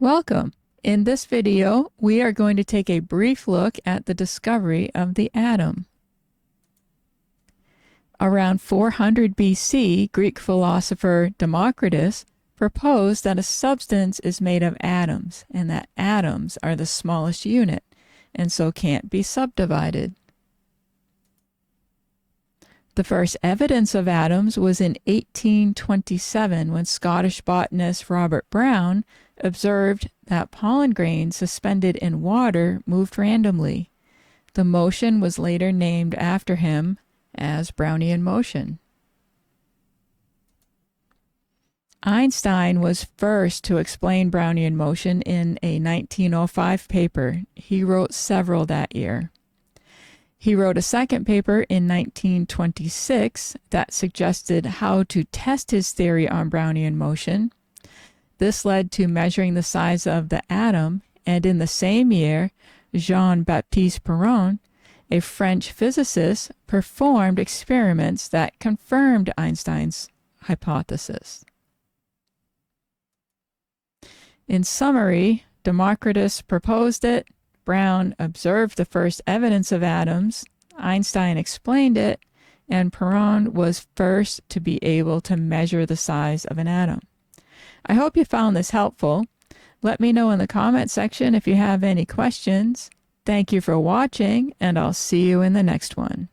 Welcome. In this video, we are going to take a brief look at the discovery of the atom. Around 400 BC, Greek philosopher Democritus proposed that a substance is made of atoms, and that atoms are the smallest unit, and so can't be subdivided. The first evidence of atoms was in 1827 when Scottish botanist Robert Brown observed that pollen grains suspended in water moved randomly. The motion was later named after him as Brownian motion. Einstein was first to explain Brownian motion in a 1905 paper. He wrote several that year. He wrote a second paper in 1926 that suggested how to test his theory on Brownian motion. This led to measuring the size of the atom, and in the same year, Jean-Baptiste Perron, a French physicist, performed experiments that confirmed Einstein's hypothesis. In summary, Democritus proposed it, Brown observed the first evidence of atoms, Einstein explained it, and Perron was first to be able to measure the size of an atom. I hope you found this helpful. Let me know in the comment section if you have any questions. Thank you for watching, and I'll see you in the next one.